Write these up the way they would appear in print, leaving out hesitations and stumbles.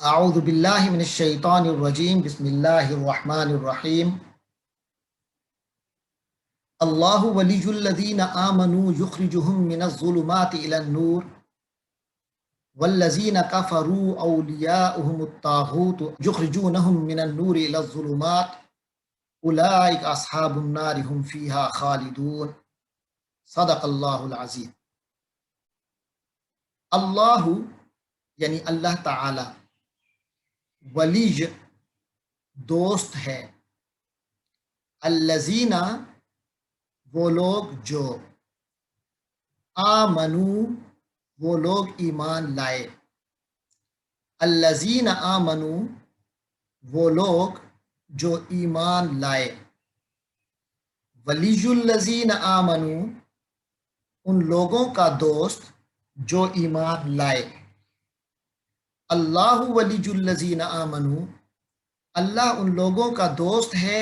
اعوذ باللہ من الشیطان الرجیم بسم اللہ الرحمن الرحیم اللہ ولی الذین آمنوا یخرجهم من الظلمات الی النور والذین کفروا اولیاؤہم الطاغوت یخرجونہم من النور الی الظلمات اولئک اصحاب النار هم فیہا خالدون صدق اللہ العظیم۔ اللہ یعنی اللہ تعالی، ولی دوست ہے، الذین وہ لوگ جو، آمنو وہ لوگ ایمان لائے، الذین آمنو وہ لوگ جو ایمان لائے، ولی الذین آمنو ان لوگوں کا دوست جو ایمان لائے، اللہ ولی الذین آمنو اللہ ان لوگوں کا دوست ہے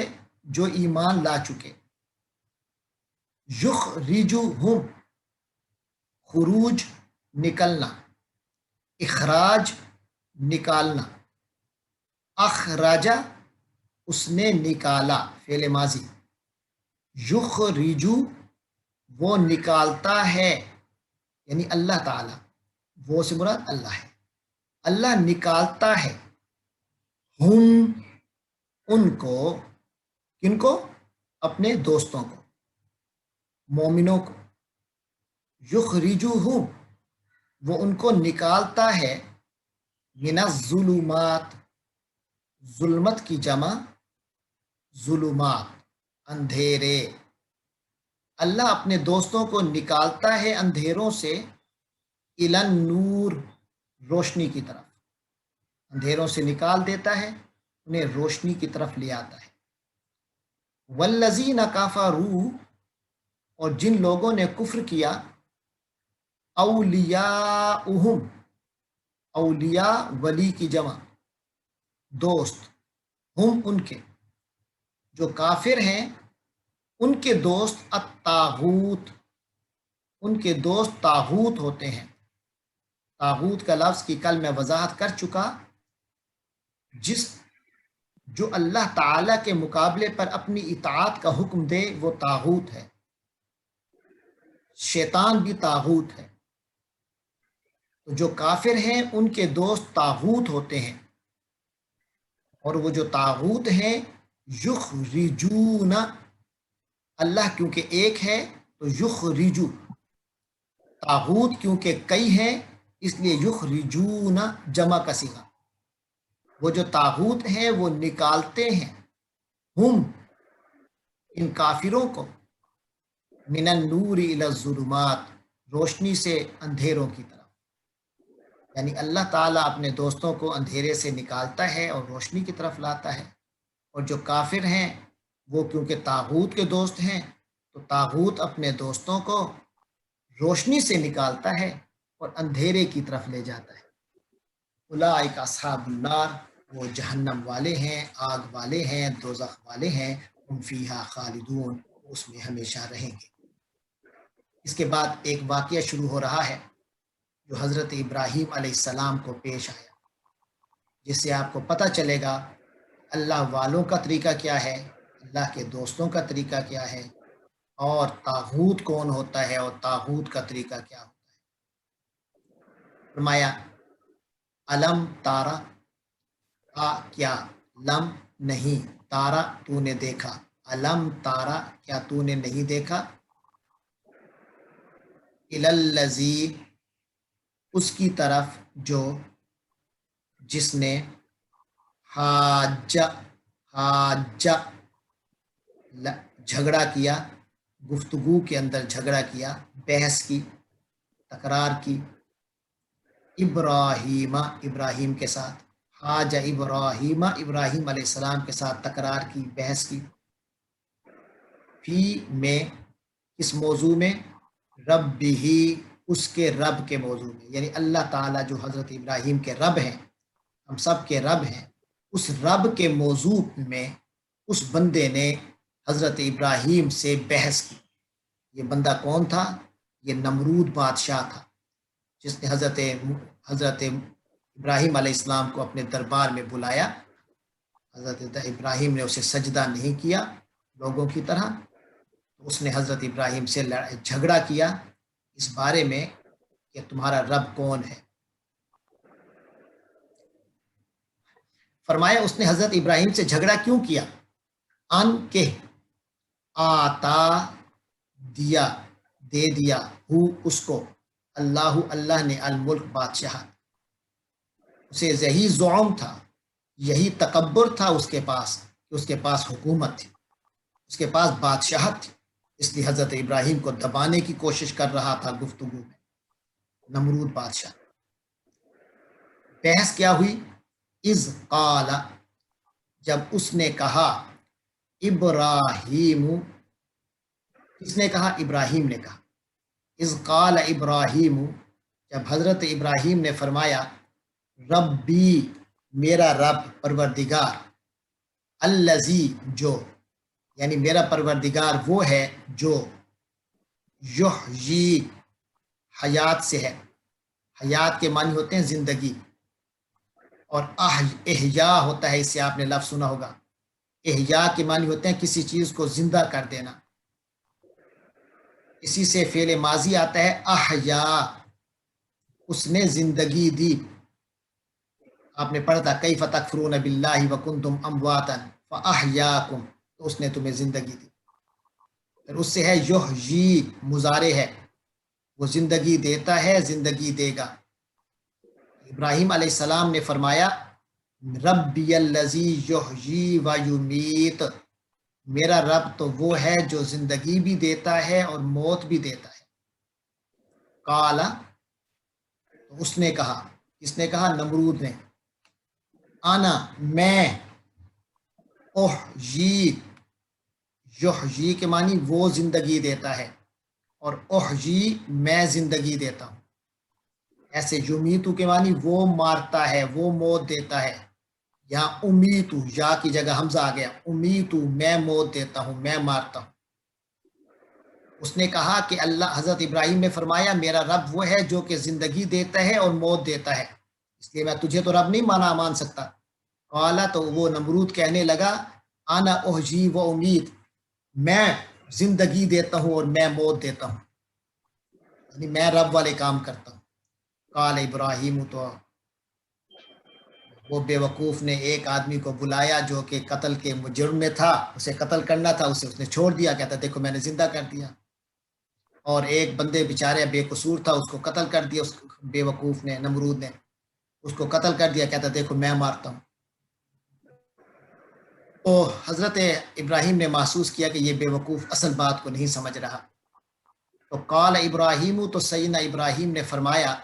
جو ایمان لا چکے، یخرجہم خروج نکلنا، اخراج نکالنا، اخرجہ اس نے نکالا فعل ماضی، یخرجو وہ نکالتا ہے، یعنی اللہ تعالی، وہ سے مراد اللہ ہے، اللہ نکالتا ہے، ہم ان کو، کن کو؟ اپنے دوستوں کو، مومنوں کو، یخرجوہم وہ ان کو نکالتا ہے، من الظلمات ظلمت کی جمع ظلمات اندھیرے، اللہ اپنے دوستوں کو نکالتا ہے اندھیروں سے، الی النور روشنی کی طرف، اندھیروں سے نکال دیتا ہے، انہیں روشنی کی طرف لے آتا ہے، والذین کفروا اور جن لوگوں نے کفر کیا، اولیاؤہم اولیاء ولی کی جمع دوست، ہم ان کے جو کافر ہیں ان کے دوست الطاغوت ان کے دوست طاغوت ہوتے ہیں، طاغوت کا لفظ کی کل میں وضاحت کر چکا، جو اللہ تعالی کے مقابلے پر اپنی اطاعت کا حکم دے وہ طاغوت ہے، شیطان بھی طاغوت ہے، تو جو کافر ہیں ان کے دوست طاغوت ہوتے ہیں، اور وہ جو طاغوت ہیں یخرجون، اللہ کیونکہ ایک ہے تو یخرجو، طاغوت کیونکہ کئی ہیں اس لیے یخرجون جمع کا صیغہ، وہ جو طاغوت ہیں وہ نکالتے ہیں، ہم ان کافروں کو، من النور الی الظلمات روشنی سے اندھیروں کی طرف، یعنی اللہ تعالیٰ اپنے دوستوں کو اندھیرے سے نکالتا ہے اور روشنی کی طرف لاتا ہے، اور جو کافر ہیں وہ کیونکہ طاغوت کے دوست ہیں تو طاغوت اپنے دوستوں کو روشنی سے نکالتا ہے اور اندھیرے کی طرف لے جاتا ہے، اولئک اصحاب النار وہ جہنم والے ہیں، آگ والے ہیں، دوزخ والے ہیں، ہم فیہا خالدون اس میں ہمیشہ رہیں گے۔ اس کے بعد ایک واقعہ شروع ہو رہا ہے جو حضرت ابراہیم علیہ السلام کو پیش آیا، جس سے آپ کو پتہ چلے گا اللہ والوں کا طریقہ کیا ہے، اللہ کے دوستوں کا طریقہ کیا ہے، اور طاغوت کون ہوتا ہے اور طاغوت کا طریقہ کیا ہوتا ہے۔ فرمایا علم تارا، کیا، لم نہیں، تارا تو نے دیکھا، علم تارا کیا تو نے نہیں دیکھا، الالذی اس کی طرف جو، جس نے، حاجہ جھگڑا کیا، گفتگو کے اندر جھگڑا کیا، بحث کی، تکرار کی، ابراہیم کے ساتھ، حاجہ ابراہیم علیہ السلام کے ساتھ تکرار کی، بحث کی، فی میں اس موضوع میں، رب ہی اس کے رب کے موضوع میں، یعنی اللہ تعالیٰ جو حضرت ابراہیم کے رب ہیں، ہم سب کے رب ہیں، اس رب کے موضوع میں اس بندے نے حضرت ابراہیم سے بحث کی۔ یہ بندہ کون تھا؟ یہ نمرود بادشاہ تھا، جس نے حضرت ابراہیم علیہ السلام کو اپنے دربار میں بلایا. حضرت ابراہیم نے اسے سجدہ نہیں کیا لوگوں کی طرح. اس نے حضرت ابراہیم سے جھگڑا کیا اس بارے میں کہ تمہارا رب کون ہے. فرمایا اس نے حضرت ابراہیم سے جھگڑا کیوں کیا؟ ان کہ آتا دیا دے دیا ہو اس کو اللہ نے الملک بادشاہت. اسے یہی زعم تھا، یہی تکبر تھا اس کے پاس کہ اس کے پاس حکومت تھی، اس کے پاس بادشاہت تھی. اس لیے حضرت ابراہیم کو دبانے کی کوشش کر رہا تھا گفتگو میں نمرود بادشاہ. بحث کیا ہوئی؟ اذ قال، جب اس نے کہا، ابراہیم، کس نے کہا؟ ابراہیم نے کہا. اذ قال ابراہیم، جب حضرت ابراہیم نے فرمایا، ربی، میرا رب، پروردگار، الذی، جو، یعنی میرا پروردگار وہ ہے جو یحیی، حیات سے ہے. حیات کے معنی ہوتے ہیں زندگی، اور احیا ہوتا ہے، اس سے آپ نے لفظ سنا ہوگا. احیا کے معنی ہوتے ہیں کسی چیز کو زندہ کر دینا. اسی سے فعل ماضی آتا ہے احیا، اس نے زندگی دی. آپ نے پڑھا تھا کیف تکفرون باللہ وکنتم امواتا فاحیاکم، تو اس نے تمہیں زندگی دی. پھر اس سے ہے یحیی، مضارع ہے، وہ زندگی دیتا ہے، زندگی دے گا. ابراہیم علیہ السلام نے فرمایا، ربی الذی یحیی و یمیت، میرا رب تو وہ ہے جو زندگی بھی دیتا ہے اور موت بھی دیتا ہے. قالا، تو اس نے کہا، کس نے کہا؟ نمرود نے. انا، میں، احیی، یحیی کے معنی وہ زندگی دیتا ہے، اور احیی، میں زندگی دیتا ہوں. ایسے یمیتو کے معنی وہ مارتا ہے، وہ موت دیتا ہے. یہاں امیتو، یا کی جگہ حمزہ آ گیا، امیتو، میں موت دیتا ہوں، میں مارتا ہوں. اس نے کہا کہ اللہ، حضرت ابراہیم نے فرمایا میرا رب وہ ہے جو کہ زندگی دیتا ہے اور موت دیتا ہے، اس لیے میں تجھے تو رب نہیں مان سکتا. قالا، تو وہ نمرود کہنے لگا، انا احیی و امیت، میں زندگی دیتا ہوں اور میں موت دیتا ہوں، یعنی میں رب والے کام کرتا ہوں. قال ابراہیم، تو وہ بے وقوف نے ایک آدمی کو بلایا جو کہ قتل کے جرم میں تھا، اسے قتل کرنا تھا، اسے اس نے چھوڑ دیا، کہتا دیکھو میں نے زندہ کر دیا. اور ایک بندے بیچارے بے قصور تھا، اس کو قتل کر دیا، اس بے وقوف نے، نمرود نے اس کو قتل کر دیا، کہتا دیکھو میں مارتا ہوں. تو حضرت ابراہیم نے محسوس کیا کہ یہ بے وقوف اصل بات کو نہیں سمجھ رہا. تو قال ابراہیم، تو سیدنا ابراہیم نے فرمایا،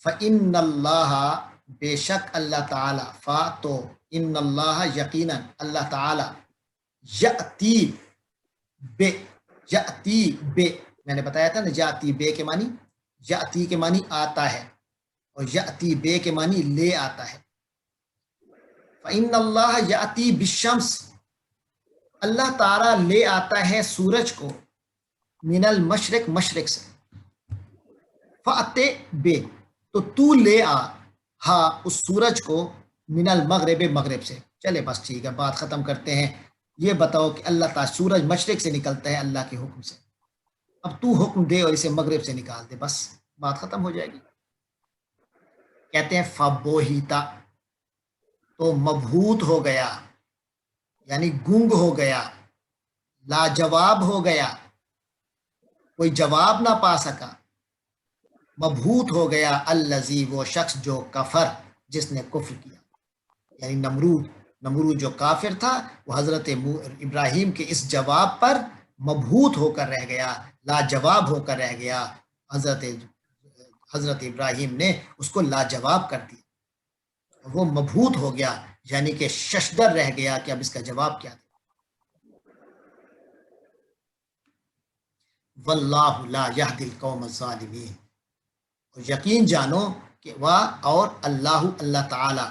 فَإِنَّ اللَّهَ، بے شک اللہ تعالی، فا، تو، ان اللہ، یقیناً اللہ تعالی، یأتی، بے، یأتی، بے، میں نے بتایا تھا نا، یأتی بے کے معنی، یأتی کے معنی آتا ہے، اور یأتی بے کے معنی لے آتا ہے. فَإِنَّ اللَّهَ یأتی بالشمس، اللہ تعالی لے آتا ہے سورج کو، من المشرق، مشرق سے. فَأْتِ بے، تو تو لے آ، ہاں اس سورج کو، من المغرب، مغرب سے. چلے بس ٹھیک ہے، بات ختم کرتے ہیں. یہ بتاؤ کہ اللہ تعالی، سورج مشرق سے نکلتا ہے اللہ کے حکم سے، اب تو حکم دے اور اسے مغرب سے نکال دے، بس بات ختم ہو جائے گی. کہتے ہیں فبوہیتا، تو مبہوت ہو گیا، یعنی گونگ ہو گیا، لاجواب ہو گیا، کوئی جواب نہ پا سکا. مبہوت ہو گیا الذی، وہ شخص جو کفر، جس نے کفر کیا، یعنی نمرود جو کافر تھا، وہ حضرت ابراہیم کے اس جواب پر مبہوت ہو کر رہ گیا، لاجواب ہو کر رہ گیا. حضرت ابراہیم نے اس کو لاجواب کر دیا، وہ مبہوت ہو گیا، یعنی کہ ششدر رہ گیا کہ اب اس کا جواب کیا دے. واللہ لا یہدی القوم الظالمین، اور یقین جانو کہ وہ، اور اللہ تعالی،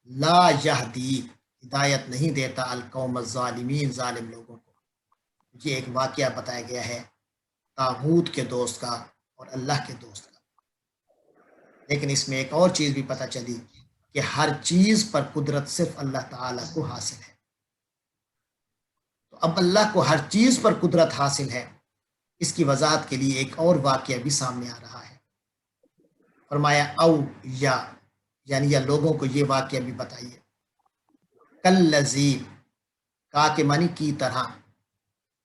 لا یہدی، ہدایت نہیں دیتا، القوم الظالمین، ظالم لوگوں کو. یہ ایک واقعہ بتایا گیا ہے طاغوت کے دوست کا اور اللہ کے دوست کا. لیکن اس میں ایک اور چیز بھی پتہ چلی کہ ہر چیز پر قدرت صرف اللہ تعالیٰ کو حاصل ہے. تو اب اللہ کو ہر چیز پر قدرت حاصل ہے، اس کی وضاحت کے لیے ایک اور واقعہ بھی سامنے آ رہا ہے. فرمایا او یعنی یا لوگوں کو یہ واقعہ بھی بتائیے. کالذی، کا کے معنی کی طرح،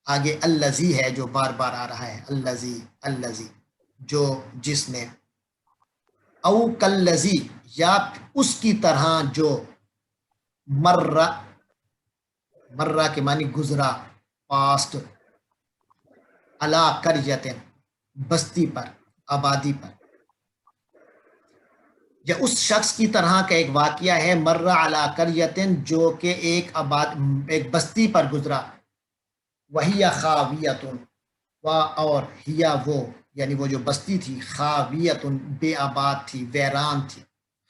آگے الذی ہے جو بار بار آ رہا ہے، الذی جو جس نے، او کالذی یا اس کی طرح جو، مرہ کے معنی گزرا، پاسٹ، علی قریۃ بستی پر، آبادی پر، یا اس شخص کی طرح کا ایک واقعہ ہے، مرہ علی قریۃ جو کہ ایک بستی پر گزرا، وہی خاویۃ اور ہیا وہ یعنی وہ جو بستی تھی، خاویۃ بے آباد تھی، ویران تھی،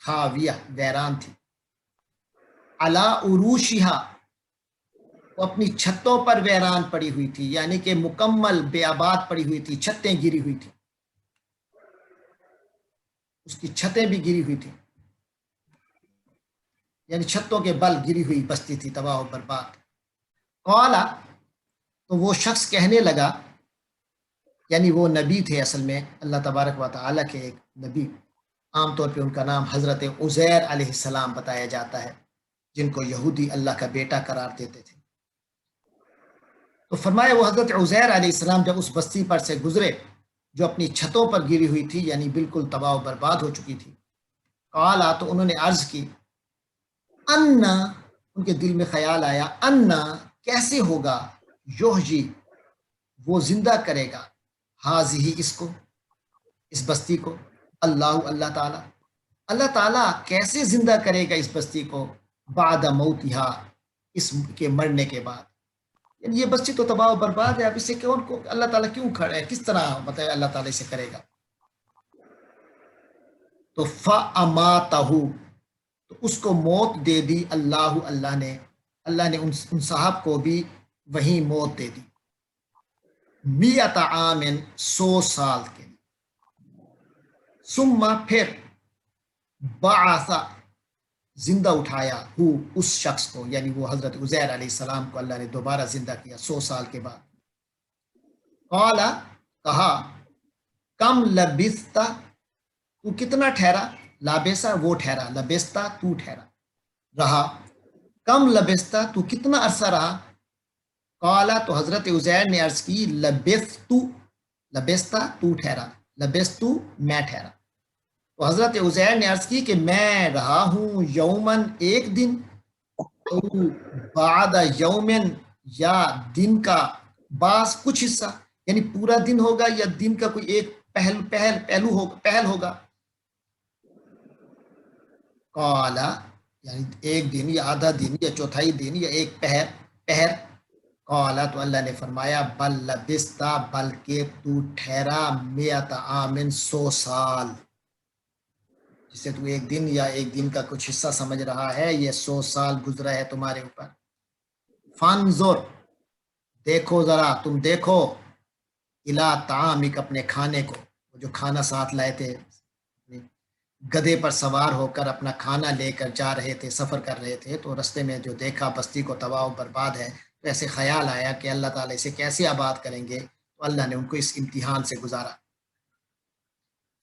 خاویہ ویران تھی، علی عروشہا وہ اپنی چھتوں پر ویران پڑی ہوئی تھی، یعنی کہ مکمل بے آباد پڑی ہوئی تھی، چھتیں گری ہوئی تھی، اس کی چھتیں بھی گری ہوئی تھی، یعنی چھتوں کے بل گری ہوئی بستی تھی، تباہ و برباد. قالا تو وہ شخص کہنے لگا، یعنی وہ نبی تھے اصل میں، اللہ تبارک و تعالیٰ کے ایک نبی، عام طور پہ ان کا نام حضرت عزیر علیہ السلام بتایا جاتا ہے، جن کو یہودی اللہ کا بیٹا قرار دیتے تھے. تو فرمایا وہ حضرت عزیر علیہ السلام جب اس بستی پر سے گزرے جو اپنی چھتوں پر گری ہوئی تھی، یعنی بالکل تباہ و برباد ہو چکی تھی، قالا تو انہوں نے عرض کی، انا ان کے دل میں خیال آیا، انا کیسے ہوگا، یحیی وہ زندہ کرے گا، ہاذہ اس کو، اس بستی کو، اللہ تعالیٰ، اللہ تعالیٰ کیسے زندہ کرے گا اس بستی کو، بعد موتہا اس کے مرنے کے بعد. یعنی یہ بستی تو تباہ و برباد ہے، اب اسے کون کو اللہ تعالیٰ کیوں کھڑا ہے، کس طرح مطلب اللہ تعالیٰ اسے کرے گا. تو فاماتہ تو اس کو موت دے دی اللہ نے ان صاحب کو بھی وہیں موت دے دی، 100 عام 100 سال کے لیے. ثم پھر بعث زندہ اٹھایا اس شخص کو، یعنی وہ حضرت عزیر علیہ السلام کو اللہ نے دوبارہ زندہ کیا 100 سال کے بعد. قال کہا، کم لبثت تو کتنا ٹھہرا، لابسا وہ ٹھہرا، لبستا تو ٹھہرا رہا، کم لبستا تو کتنا عرصہ رہا. قالا تو حضرت عزیر نے عرض کی، لبستا تو ٹھہرا، لبستو میں ٹھہرا. تو حضرت عزیر نے عرض کی کہ میں رہا ہوں یومن ایک دن، او بعد یومن یا دن کا بعض کچھ حصہ، یعنی پورا دن ہوگا یا دن کا کوئی ایک پہل ہوگا. قالا یعنی ایک دن یا آدھا دن یا چوتھائی دن یا ایک پہر. قالا تو اللہ نے فرمایا، بل لبستا بلکہ تو ٹھہرا 100 عام 100 سال، جسے تو ایک دن یا ایک دن کا کچھ حصہ سمجھ رہا ہے، یہ 100 سال گزرا ہے تمہارے اوپر. فانظر دیکھو ذرا، تم دیکھو، الا طعامک اپنے کھانے کو، جو کھانا ساتھ لائے تھے، گدھے پر سوار ہو کر اپنا کھانا لے کر جا رہے تھے، سفر کر رہے تھے، تو رستے میں جو دیکھا بستی کو تباہ و برباد ہے، تو ایسے خیال آیا کہ اللہ تعالیٰ اسے کیسے آباد کریں گے، تو اللہ نے ان کو اس امتحان سے گزارا.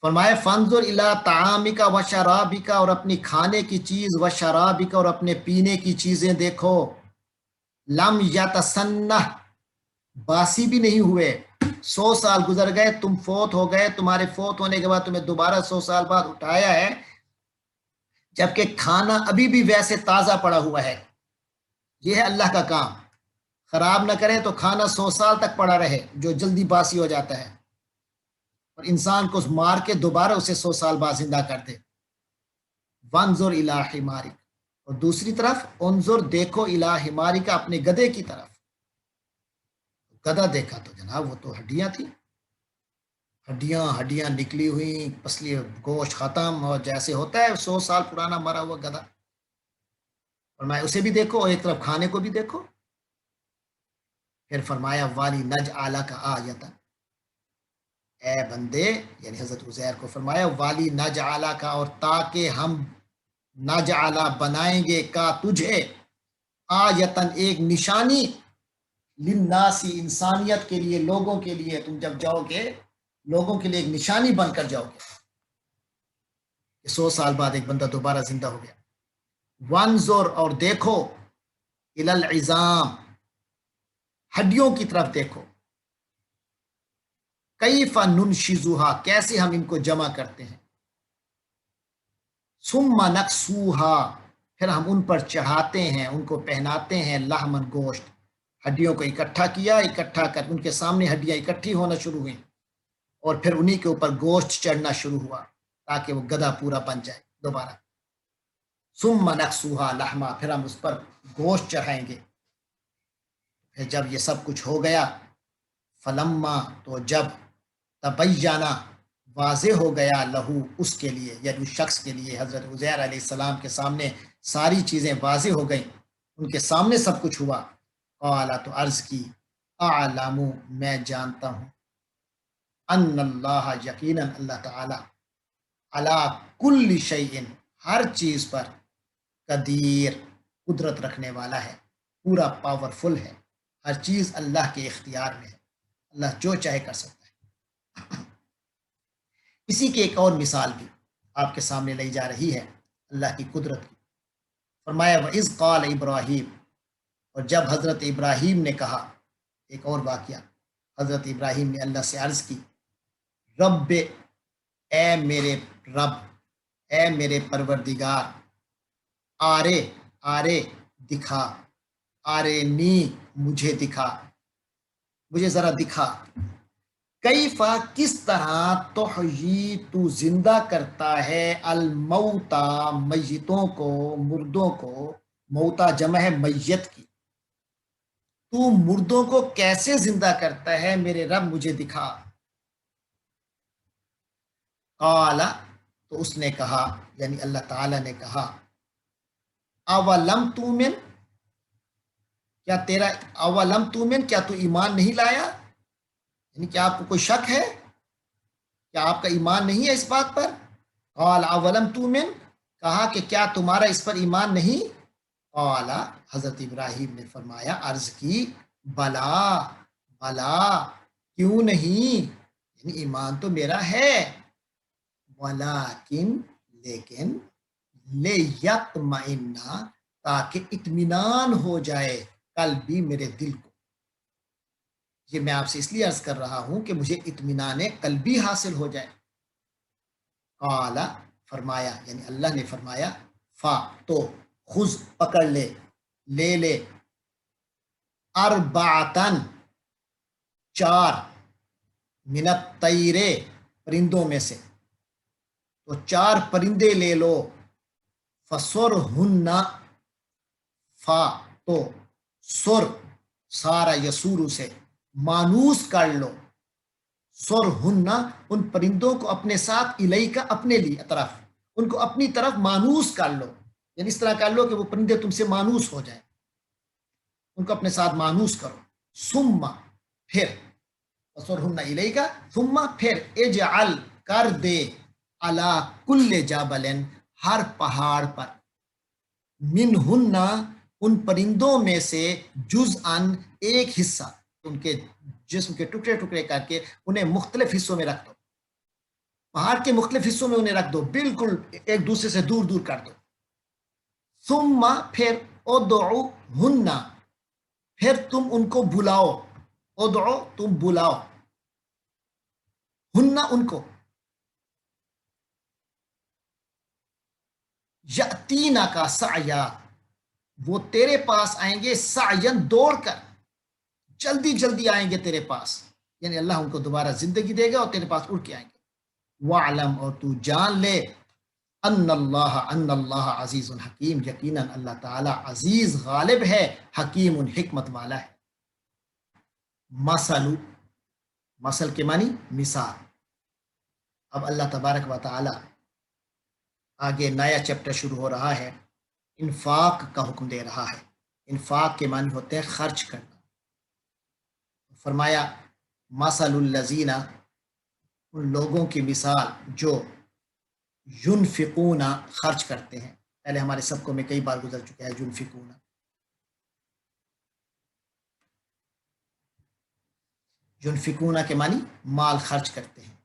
فرمائے فانظر الی طعامک و شرابک، اور اپنی کھانے کی چیز، و شرابک اور اپنے پینے کی چیزیں دیکھو، لم یتسنہ باسی بھی نہیں ہوئے. 100 سال گزر گئے، تم فوت ہو گئے، تمہارے فوت ہونے کے بعد تمہیں دوبارہ 100 سال بعد اٹھایا ہے، جبکہ کھانا ابھی بھی ویسے تازہ پڑا ہوا ہے. یہ ہے اللہ کا کام، خراب نہ کرے تو کھانا 100 سال تک پڑا رہے جو جلدی باسی ہو جاتا ہے، اور انسان کو مار کے دوبارہ اسے 100 سال بعد زندہ کر دے. وانظر الی حمارک، اور دوسری طرف انظر دیکھو، الی حمارک اپنے گدھے کی طرف. گدھا دیکھا تو جناب وہ تو ہڈیاں تھیں، ہڈیاں نکلی ہوئی، پسلی گوشت ختم، اور جیسے ہوتا ہے 100 سال پرانا مرا ہوا گدھا. فرمایا اسے بھی دیکھو اور ایک طرف کھانے کو بھی دیکھو. پھر فرمایا والی نج آلہ کا آیت، اے بندے، یعنی حضرت عزیر کو فرمایا والی نجعلہ کا، اور تاکہ ہم نجعلہ بنائیں گے کا تجھے آیتن ایک نشانی للناسی انسانیت کے لیے، لوگوں کے لیے، تم جب جاؤ گے لوگوں کے لیے ایک نشانی بن کر جاؤ گے کہ 100 سال بعد ایک بندہ دوبارہ زندہ ہو گیا۔ وانظر، اور دیکھو، الی العظام، ہڈیوں کی طرف دیکھو، کیف ننشزھا، کیسے ہم ان کو جمع کرتے ہیں، ثم نکسوھا، پھر ہم ان پر چڑھاتے ہیں، ان کو پہناتے ہیں، لحمن، گوشت۔ ہڈیوں کو اکٹھا کیا، اکٹھا کر ان کے سامنے ہڈیاں اکٹھی ہونا شروع ہوئیں، اور پھر انہی کے اوپر گوشت چڑھنا شروع ہوا تاکہ وہ گدھا پورا بن جائے دوبارہ۔ ثم نکسوھا لحما، پھر ہم اس پر گوشت چڑھائیں گے۔ پھر جب یہ سب کچھ ہو گیا، فلما، تو جب تبینہ، واضح ہو گیا، لہو، اس کے لیے، یعنی اس شخص کے لیے، حضرت عزیر علیہ السلام کے سامنے ساری چیزیں واضح ہو گئیں، ان کے سامنے سب کچھ ہوا، قال، تو عرض کی، اعلم، میں جانتا ہوں، ان اللہ، یقیناً اللہ تعالی، علی کل شیء، ہر چیز پر، قدیر، قدرت رکھنے والا ہے، پورا پاورفل ہے، ہر چیز اللہ کے اختیار میں ہے، اللہ جو چاہے کر سکتا ہے۔ اسی کی ایک اور مثال بھی آپ کے سامنے لائی جا رہی ہے اللہ کی قدرت کی۔ فرمایا وَإِذْ قَالَ ابراہیم، اور جب حضرت ابراہیم نے کہا، ایک اور واقعہ، حضرت ابراہیم نے اللہ سے عرض کی، رب، اے میرے رب، اے میرے پروردگار، آرے، آرے، دکھا، آرے نی، مجھے دکھا، مجھے ذرا دکھا، کیفا، کس طرح، تحیی، تو زندہ کرتا ہے، الموتا، میتوں کو، مردوں کو، موتا جمع ہے میت کی، تو مردوں کو کیسے زندہ کرتا ہے میرے رب، مجھے دکھا۔ قال، تو اس نے کہا، یعنی اللہ تعالی نے کہا، اولم تؤمن، کیا تیرا، اولم تؤمن، کیا تو ایمان نہیں لایا، یعنی کیا آپ کو کوئی شک ہے، کیا آپ کا ایمان نہیں ہے اس بات پر؟ قال اولم تؤمن، کہا کہ کیا تمہارا اس پر ایمان نہیں؟ قال، حضرت ابراہیم نے فرمایا، عرض کی، بلا، بلا، کیوں نہیں، یعنی ایمان تو میرا ہے، ولیکن، لیکن، لیطمئن، تاکہ اطمینان ہو جائے، قلبی، میرے دل کو، یہ میں آپ سے اس لیے عرض کر رہا ہوں کہ مجھے اطمینان قلبی حاصل ہو جائے۔ قال، فرمایا، یعنی اللہ نے فرمایا، فا، تو، خذ، پکڑ لے، لے لے، اربعتن، 4، من الطیر، پرندوں میں سے، تو 4 پرندے لے لو، فسرہن، فا، تو، سر، سارا یسور سے، مانوس کر لو، سرہن، ان پرندوں کو اپنے ساتھ، الیکا، اپنے لیے طرف، ان کو اپنی طرف مانوس کر لو، یعنی اس طرح کر لو کہ وہ پرندے تم سے مانوس ہو جائیں، ان کو اپنے ساتھ مانوس کرو، ثم، پھر، سرہن الیکا، ثم، پھر، اجعل، کر دے، علی کل جبل، ہر پہاڑ پر، منہن، ان پرندوں میں سے، جزءاً، ایک حصہ، ان کے جسم کے ٹکڑے ٹکڑے کر کے انہیں مختلف حصوں میں رکھ دو، پہاڑ کے مختلف حصوں میں انہیں رکھ دو، بالکل ایک دوسرے سے دور دور کر دو، ثم، پھر، ادعوہن، پھر تم ان کو بلاؤ، ادعو، تم بلاؤ، ہن، ان کو، یاتینا کا سعیا، وہ تیرے پاس آئیں گے، سعین، دوڑ کر، جلدی جلدی آئیں گے تیرے پاس، یعنی اللہ ان کو دوبارہ زندگی دے گا اور تیرے پاس اڑ کے آئیں گے۔ وَعْلَمْ، اور تو جان لے، ان اللہ عزیز حکیم، یقیناً اللہ تعالی عزیز، غالب ہے، حکیم، حکمت والا ہے۔ مثل کے معنی مثال۔ اب اللہ تبارک و تعالی آگے نیا چیپٹر شروع ہو رہا ہے، انفاق کا حکم دے رہا ہے۔ انفاق کے معنی ہوتے ہیں خرچ کرنا۔ فرمایا، مثل الذین، ان لوگوں کی مثال جو ینفقون خرچ کرتے ہیں. پہلے ہمارے سبقوں میں کئی بار گزر چکا ہے ینفقون. ینفقون کے معنی مال خرچ کرتے ہیں.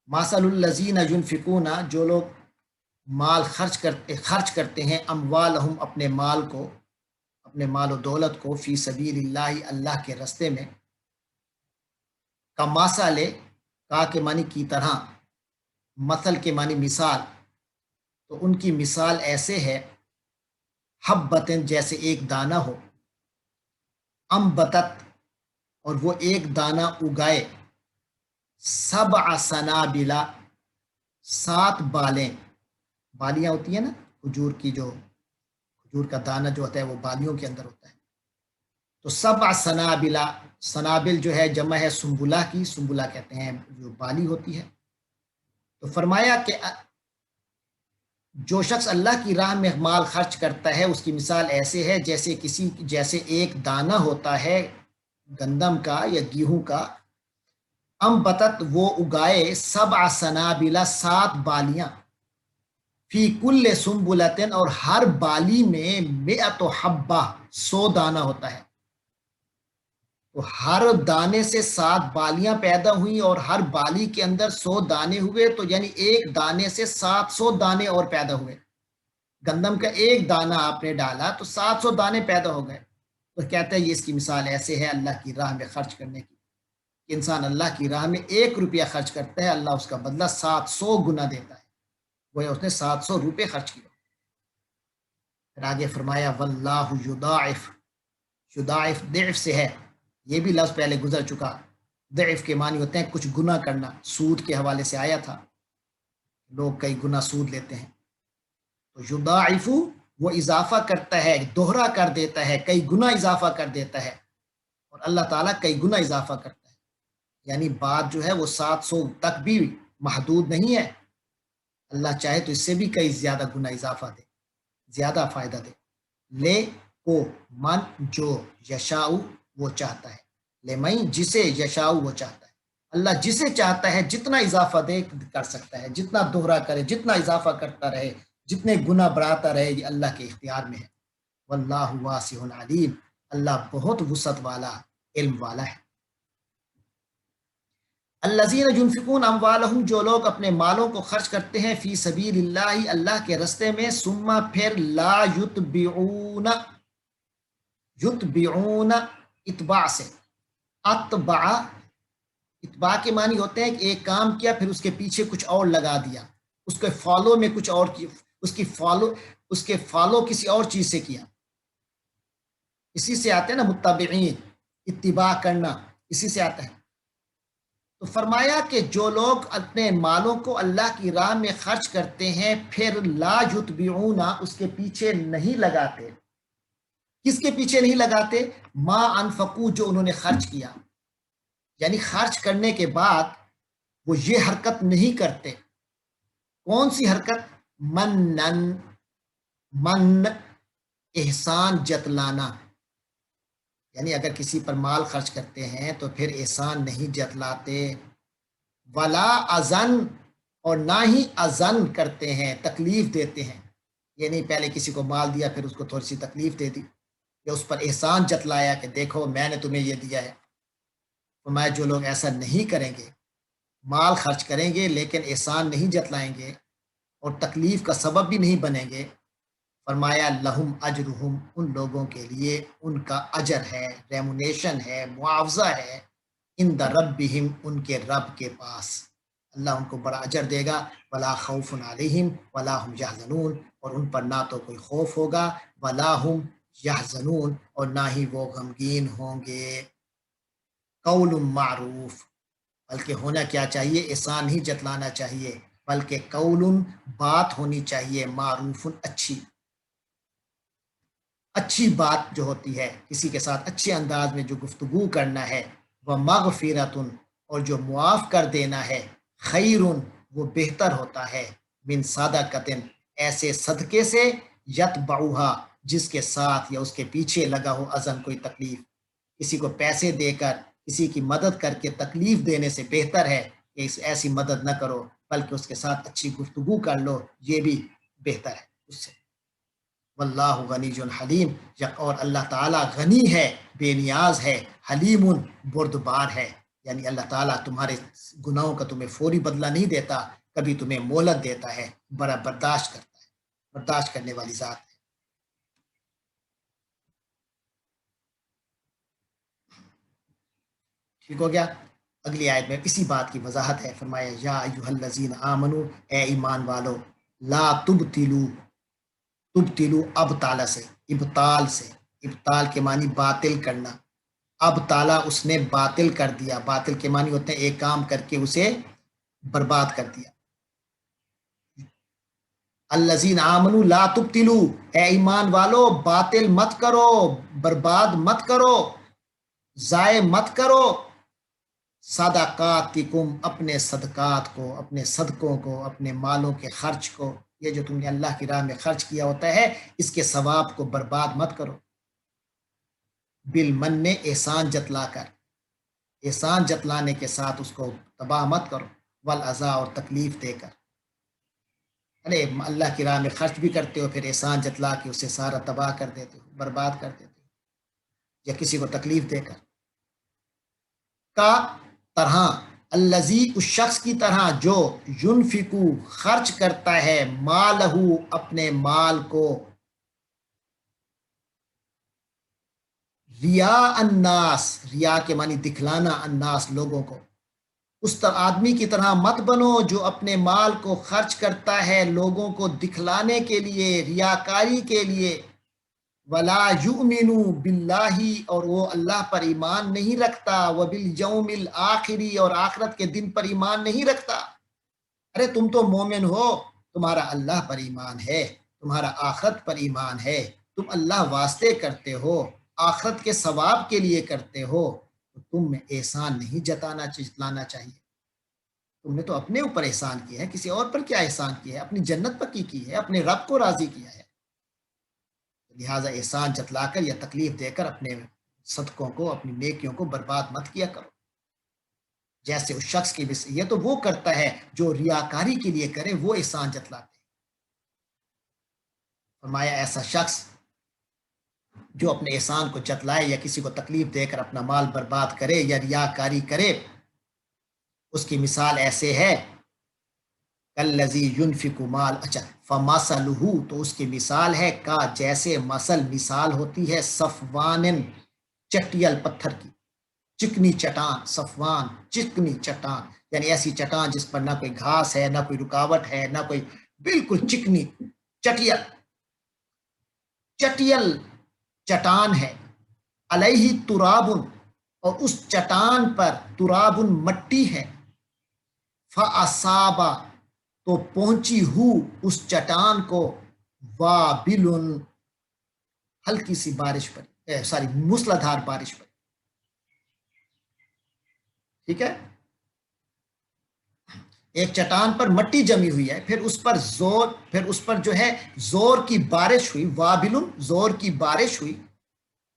مثل الذین ینفقون جو لوگ مال خرچ کرتے ہیں اموالہم اپنے مال کو، اپنے مال و دولت کو، فی سبیل اللہ اللہ کے راستے میں. کمثل کا کے معنی کی طرح، مثل کے معنی مثال، تو ان کی مثال ایسے ہے حبتن جیسے ایک دانہ ہو، انبتت اور وہ ایک دانہ اگائے، سبع سنابلا 7 بالیں. بالیاں ہوتی ہیں نا کھجور کی، جو کھجور کا دانہ جو ہوتا ہے وہ بالیوں کے اندر ہوتا ہے. تو 7 سنابلا، سنابل جو ہے جمع ہے سنبلہ کی، سنبلہ کہتے ہیں جو بالی ہوتی ہے. تو فرمایا کہ جو شخص اللہ کی راہ میں مال خرچ کرتا ہے اس کی مثال ایسے ہے جیسے ایک دانہ ہوتا ہے گندم کا یا گیہوں کا، انبتت وہ اگائے، 7 سنابلا 7 بالیاں، فی کل سنبلتن اور ہر بالی میں 100 حبہ 100 دانہ ہوتا ہے. تو ہر دانے سے 7 بالیاں پیدا ہوئی اور ہر بالی کے اندر 100 دانے ہوئے، تو یعنی ایک دانے سے 700 دانے اور پیدا ہوئے. گندم کا ایک دانہ آپ نے ڈالا تو 700 دانے پیدا ہو گئے. تو کہتا ہے یہ اس کی مثال ایسے ہے اللہ کی راہ میں خرچ کرنے کی. انسان اللہ کی راہ میں 1 روپیہ خرچ کرتا ہے، اللہ اس کا بدلہ 700 گنا دیتا ہے. وہ اس نے 700 روپے خرچ کیے. پھر آگے فرمایا واللہ یضاعف، یضاعف ضعف سے ہے، یہ بھی لفظ پہلے گزر چکا. ضعف کے معنی ہوتے ہیں کچھ گنا کرنا. سود کے حوالے سے آیا تھا، لوگ کئی گنا سود لیتے ہیں. تو یضاعف وہ اضافہ کرتا ہے، دوہرا کر دیتا ہے، کئی گنا اضافہ کر دیتا ہے. اور اللہ تعالیٰ کئی گنا اضافہ کرتا ہے. یعنی بات جو ہے وہ 700 تک بھی محدود نہیں ہے. اللہ چاہے تو اس سے بھی کئی زیادہ گنا اضافہ دے، زیادہ فائدہ دے. لے کو من جو یشاؤ وہ چاہتا ہے، لے میں جسے یشاؤ وہ چاہتا ہے. اللہ جسے چاہتا ہے جتنا اضافہ دے کر سکتا ہے، جتنا دوہرا کرے، جتنا اضافہ کرتا رہے، جتنے گنا بڑھاتا رہے، یہ اللہ کے اختیار میں ہے. واللہ واسع علیم، اللہ بہت وسعت والا، علم والا ہے. الذین ینفقون اموالہم جو لوگ اپنے مالوں کو خرچ کرتے ہیں، فی سبیل اللہ اللہ کے راستے میں، ثم پھر لا یتبعون، یتبعون اتباع سے، اتباع کے معنی ہوتے ہیں کہ ایک کام کیا پھر اس کے پیچھے کچھ اور لگا دیا، اس کے فالو میں کچھ اور کی، اس کے فالو کسی اور چیز سے کیا. اسی سے آتے ہیں نا متبعین، اتباع کرنا، اسی سے آتا ہے. تو فرمایا کہ جو لوگ اپنے مالوں کو اللہ کی راہ میں خرچ کرتے ہیں پھر لا یتبعون اس کے پیچھے نہیں لگاتے. کس کے پیچھے نہیں لگاتے؟ ما انفقو جو انہوں نے خرچ کیا. یعنی خرچ کرنے کے بعد وہ یہ حرکت نہیں کرتے. کون سی حرکت؟ من احسان جتلانا. یعنی اگر کسی پر مال خرچ کرتے ہیں تو پھر احسان نہیں جتلاتے. ولا اذن اور نہ ہی اذن کرتے ہیں، تکلیف دیتے ہیں. یعنی پہلے کسی کو مال دیا پھر اس کو تھوڑی سی تکلیف دے دی یا اس پر احسان جتلایا کہ دیکھو میں نے تمہیں یہ دیا ہے. فرمایا جو لوگ ایسا نہیں کریں گے، مال خرچ کریں گے لیکن احسان نہیں جتلائیں گے اور تکلیف کا سبب بھی نہیں بنیں گے، فرمایا لہم اجرہم ان لوگوں کے لیے ان کا اجر ہے، ریمونیشن ہے، معاوضہ ہے، عند ربہم ان کے رب کے پاس. اللہ ان کو بڑا اجر دے گا. ولا خوف علیہم ولا ہم یحزنون اور ان پر نہ تو کوئی خوف ہوگا، ولا ہم یحزنون اور نہ ہی وہ غمگین ہوں گے. قول معروف، بلکہ ہونا کیا چاہیے؟ احسان نہیں جتلانا چاہیے، بلکہ قول بات ہونی چاہیے، معروف اچھی بات جو ہوتی ہے، کسی کے ساتھ اچھے انداز میں جو گفتگو کرنا ہے. وہ مغفرۃ اور جو معاف کر دینا ہے، خیر وہ بہتر ہوتا ہے، من صدقۃ ایسے صدقے سے، یتبعھا جس کے ساتھ یا اس کے پیچھے لگا ہو اذن کوئی تکلیف. کسی کو پیسے دے کر، کسی کی مدد کر کے تکلیف دینے سے بہتر ہے کہ اس ایسی مدد نہ کرو، بلکہ اس کے ساتھ اچھی گفتگو کر لو، یہ بھی بہتر ہے اس سے۔ واللہ غنی حلیم، اور اللہ تعالیٰ غنی ہے، بے نیاز ہے، حلیم بردبار ہے، یعنی اللہ تعالیٰ تمہارے گناہوں کا تمہیں فوری بدلہ نہیں دیتا، کبھی تمہیں مہلت دیتا ہے، بڑا برداشت کرتا ہے، برداشت کرنے والی ذات ہے۔ ٹھیک ہو گیا؟ اگلی آیت میں اسی بات کی وضاحت ہے، فرمایا یا ایھا الذین آمنو، اے ایمان والو، لا تبتلو ابطال سے، ابطال سے، ابطال کے معنی باطل کرنا، ابطالہ اس نے باطل کر دیا، باطل کے معنی ہوتے ہیں ایک کام کر کے اسے برباد کر دیا۔ الذین آمنو لا تبتلو، اے ایمان والو باطل مت کرو، برباد مت کرو، ضائع مت کرو، صدقاتکم، اپنے صدقات کو، اپنے صدقوں کو، اپنے مالوں کے خرچ کو، یہ جو تم نے اللہ کی راہ میں خرچ کیا ہوتا ہے اس کے ثواب کو برباد مت کرو، بالمن، احسان جتلا کر، احسان جتلانے کے ساتھ اس کو تباہ مت کرو، والاذی، اور تکلیف دے کر۔ ارے اللہ کی راہ میں خرچ بھی کرتے ہو، پھر احسان جتلا کے اسے سارا تباہ کر دیتے ہو، برباد کر دیتے ہو، یا کسی کو تکلیف دے کر۔ کا طرح، الذی، اس شخص کی طرح جو ینفقو، خرچ کرتا ہے، مالہ، اپنے مال کو، ریا الناس، ریا کے معنی دکھلانا، الناس، لوگوں کو، اس آدمی کی طرح مت بنو جو اپنے مال کو خرچ کرتا ہے لوگوں کو دکھلانے کے لیے، ریاکاری کے لیے، ولا یؤمن باللہ، اور وہ اللہ پر ایمان نہیں رکھتا، وبالیوم الآخری، اور آخرت کے دن پر ایمان نہیں رکھتا۔ ارے تم تو مومن ہو، تمہارا اللہ پر ایمان ہے، تمہارا آخرت پر ایمان ہے، تم اللہ واسطے کرتے ہو، آخرت کے ثواب کے لیے کرتے ہو، تو تم میں احسان نہیں جتلانا چاہیے۔ تم نے تو اپنے اوپر احسان کیا ہے، کسی اور پر کیا احسان کیا ہے؟ اپنی جنت پر کی ہے، اپنے رب کو راضی کیا ہے، لہٰذا احسان جتلا کر یا تکلیف دے کر اپنے صدقوں کو، اپنی نیکیوں کو برباد مت کیا کرو۔ جیسے اس شخص کی، یہ تو وہ کرتا ہے جو ریاکاری کے لیے کرے، وہ احسان جتلاتے ہیں۔ فرمایا ایسا شخص جو اپنے احسان کو جتلائے یا کسی کو تکلیف دے کر اپنا مال برباد کرے یا ریاکاری کرے، اس کی مثال ایسے ہے، کالذی ینفق مال، اچھا، فمثلہ، تو اس کی مثال ہے، کا، جیسے، مثال ہوتی ہے، صفوان، چٹیل پتھر کی، چکنی چٹان، صفوان، چکنی چٹان، یعنی ایسی چٹان جس پر نہ کوئی گھاس ہے، نہ کوئی رکاوٹ ہے، نہ کوئی، بالکل چکنی، چٹیل چٹان ہے، علیہ تراب، اور اس چٹان پر تراب، مٹی ہے، فاصاب، تو پہنچی ہو اس چٹان کو، وابل، ہلکی سی بارش پر، موسلادھار بارش پر، ٹھیک ہے، ایک چٹان پر مٹی جمی ہوئی ہے، پھر اس پر جو ہے زور کی بارش ہوئی، وابل، زور کی بارش ہوئی،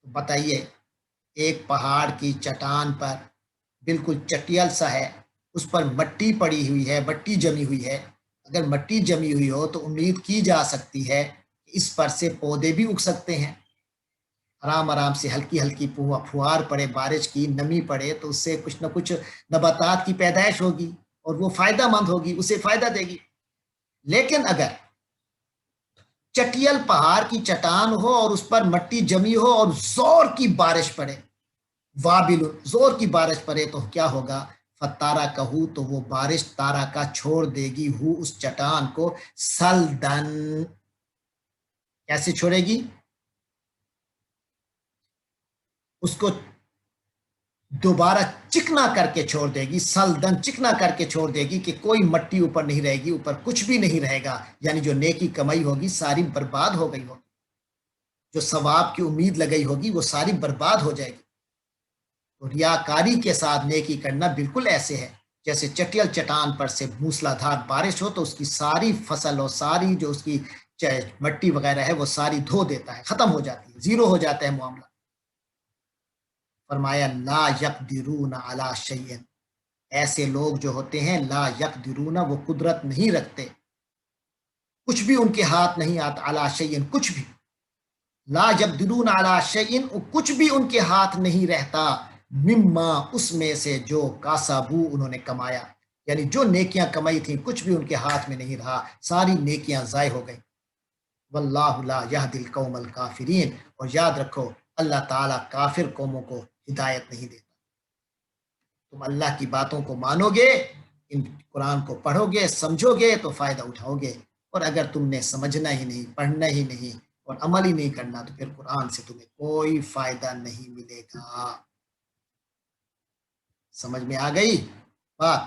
بتائیے ایک پہاڑ کی چٹان پر بالکل چٹیل سا ہے، اس پر مٹی پڑی ہوئی ہے، مٹی جمی ہوئی ہے، اگر مٹی جمی ہوئی ہو تو امید کی جا سکتی ہے کہ اس پر سے پودے بھی اگ سکتے ہیں، آرام سے ہلکی ہلکی پھوار پڑے، بارش کی نمی پڑے تو اس سے کچھ نہ کچھ نباتات کی پیدائش ہوگی اور وہ فائدہ مند ہوگی، اسے فائدہ دے گی۔ لیکن اگر چٹیل پہاڑ کی چٹان ہو اور اس پر مٹی جمی ہو اور زور کی بارش پڑے، وابل، زور کی بارش پڑے، تو کیا ہوگا؟ فتارا کہو، تو وہ بارش تارا کا چھوڑ دے گی، ہو اس چٹان کو، سلدن، کیسے چھوڑے گی؟ اس کو دوبارہ چکنا کر کے چھوڑ دے گی، سلدن، چکنا کر کے چھوڑ دے گی، کہ کوئی مٹی اوپر نہیں رہے گی، اوپر کچھ بھی نہیں رہے گا، یعنی جو نیکی کمائی ہوگی ساری برباد ہو گئی ہوگی، جو ثواب کی امید لگئی ہوگی وہ ساری برباد ہو جائے گی۔ تو ریاکاری کے ساتھ نیکی کرنا بالکل ایسے ہے جیسے چٹیل چٹان پر سے موسلادھار بارش ہو تو اس کی ساری فصل اور ساری جو اس کی مٹی وغیرہ ہے وہ ساری دھو دیتا ہے، ختم ہو جاتی ہے، زیرو ہو جاتا ہے معاملہ۔ فرمایا لا یقدرون علی شیء، ایسے لوگ جو ہوتے ہیں لا یقدرون، وہ قدرت نہیں رکھتے، کچھ بھی ان کے ہاتھ نہیں آتا، علی شیء، کچھ بھی، لا یقدرون علی شیء، کچھ بھی ان کے ہاتھ نہیں رہتا، مما، اس میں سے جو کاسبو، انہوں نے کمایا، یعنی جو نیکیاں کمائی تھیں کچھ بھی ان کے ہاتھ میں نہیں رہا، ساری نیکیاں ضائع ہو گئی۔ واللہ لا یہدی القوم الکافرین، اور یاد رکھو اللہ تعالیٰ کافر قوموں کو ہدایت نہیں دیتا۔ تم اللہ کی باتوں کو مانو گے، ان قرآن کو پڑھو گے، سمجھو گے تو فائدہ اٹھاؤ گے، اور اگر تم نے سمجھنا ہی نہیں، پڑھنا ہی نہیں اور عمل ہی نہیں کرنا تو پھر قرآن سے تمہیں کوئی فائدہ نہیں ملے گا۔ سمجھ میں آ گئی بات؟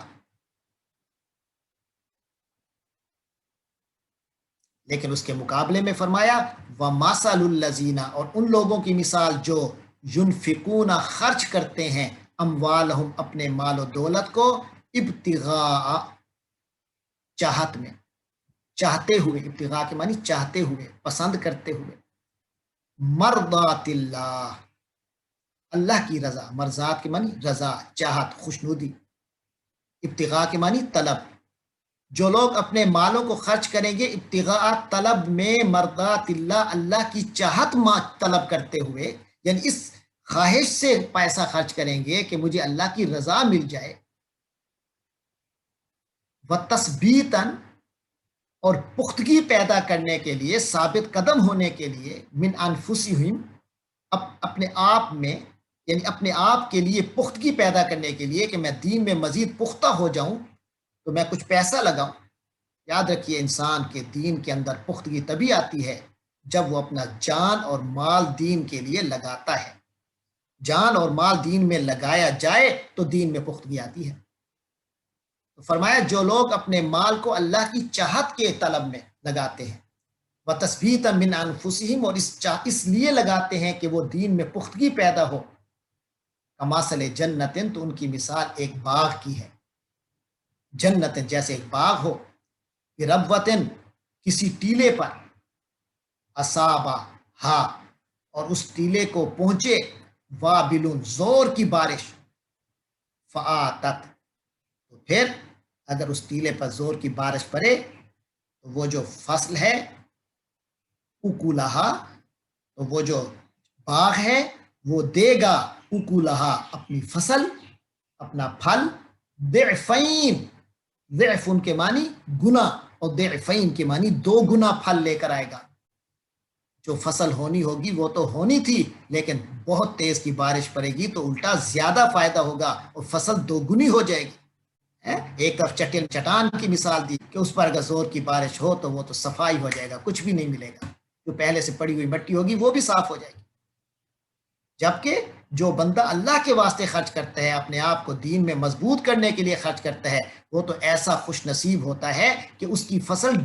لیکن اس کے مقابلے میں فرمایا وَمَثَلُ الَّذِينَ، اور ان لوگوں کی مثال جو ينفقون، خرچ کرتے ہیں، اموالہم، اپنے مال و دولت کو، ابتغاء، چاہت میں، چاہتے ہوئے، ابتغاء کے معنی چاہتے ہوئے، پسند کرتے ہوئے، مرضات اللہ، اللہ کی رضا، مرضات کے معنی رضا، چاہت، خوشنودی، ابتغاء کے معنی طلب۔ جو لوگ اپنے مالوں کو خرچ کریں گے ابتغاء، طلب میں، مرضات اللہ، اللہ کی چاہت طلب کرتے ہوئے، یعنی اس خواہش سے پیسہ خرچ کریں گے کہ مجھے اللہ کی رضا مل جائے، وَتَثْبِيتًا، اور پختگی پیدا کرنے کے لیے، ثابت قدم ہونے کے لیے، من انفسہم، اپنے آپ میں، یعنی اپنے آپ کے لیے پختگی پیدا کرنے کے لیے کہ میں دین میں مزید پختہ ہو جاؤں تو میں کچھ پیسہ لگاؤں۔ یاد رکھیے انسان کے دین کے اندر پختگی تبھی آتی ہے جب وہ اپنا جان اور مال دین کے لیے لگاتا ہے۔ جان اور مال دین میں لگایا جائے تو دین میں پختگی آتی ہے۔ تو فرمایا جو لوگ اپنے مال کو اللہ کی چاہت کے طلب میں لگاتے ہیں، وَتَثْبِيتًا مِنْ أَنفُسِهِمْ، اور اس لیے لگاتے ہیں کہ وہ دین میں پختگی پیدا ہو، کمثل جنت، تو ان کی مثال ایک باغ کی ہے، جنت جیسے ایک باغ ہو، بربوۃ، کسی ٹیلے پر، اصابہ ہا، اور اس ٹیلے کو پہنچے، وابل، زور کی بارش، فآتت، تو پھر اگر اس ٹیلے پر زور کی بارش پڑے تو وہ جو فصل ہے، اکولہا، تو وہ جو باغ ہے وہ دے گا، اکولہا، اپنی فصل، اپنا پھل، ضعفین، ضعف ان کے معنی گنا، اور ضعفین کے معنی 2 گنا پھل لے کر آئے گا۔ جو فصل ہونی ہوگی وہ تو ہونی تھی، لیکن بہت تیز کی بارش پڑے گی تو الٹا زیادہ فائدہ ہوگا اور فصل 2 گنی ہو جائے گی۔ ایک طرف چٹان کی مثال دی کہ اس پر اگر زور کی بارش ہو تو وہ تو صفائی ہو جائے گا، کچھ بھی نہیں ملے گا، جو پہلے سے پڑی ہوئی مٹی ہوگی وہ بھی صاف ہو جائے گی۔ جبکہ جو بندہ اللہ کے واسطے خرچ کرتا ہے، اپنے آپ کو دین میں مضبوط کرنے کے لیے خرچ کرتا ہے، وہ تو ایسا خوش نصیب ہوتا ہے کہ اس کی فصل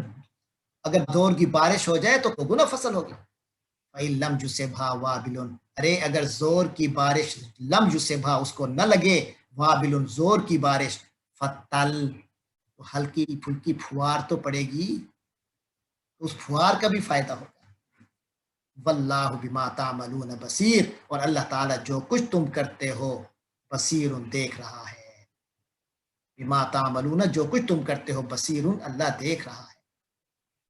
اگر زور کی بارش ہو جائے تو گنا فصل ہوگی۔ فَإِن لَمْ يُصِبْهَا وَابِلٌ، ارے اگر زور کی بارش، لم یصبھا، اس کو نہ لگے، وابل، زور کی بارش، فتل، تو ہلکی پھلکی پھوار تو پڑے گی، اس پھوار کا بھی فائدہ ہوگا۔ واللہ بما تعملون بصیر، اور اللہ تعالیٰ جو کچھ تم کرتے ہو، بصیر، دیکھ رہا ہے۔ بما تعملون، جو کچھ تم کرتے ہو، بصیر، اللہ دیکھ رہا ہے۔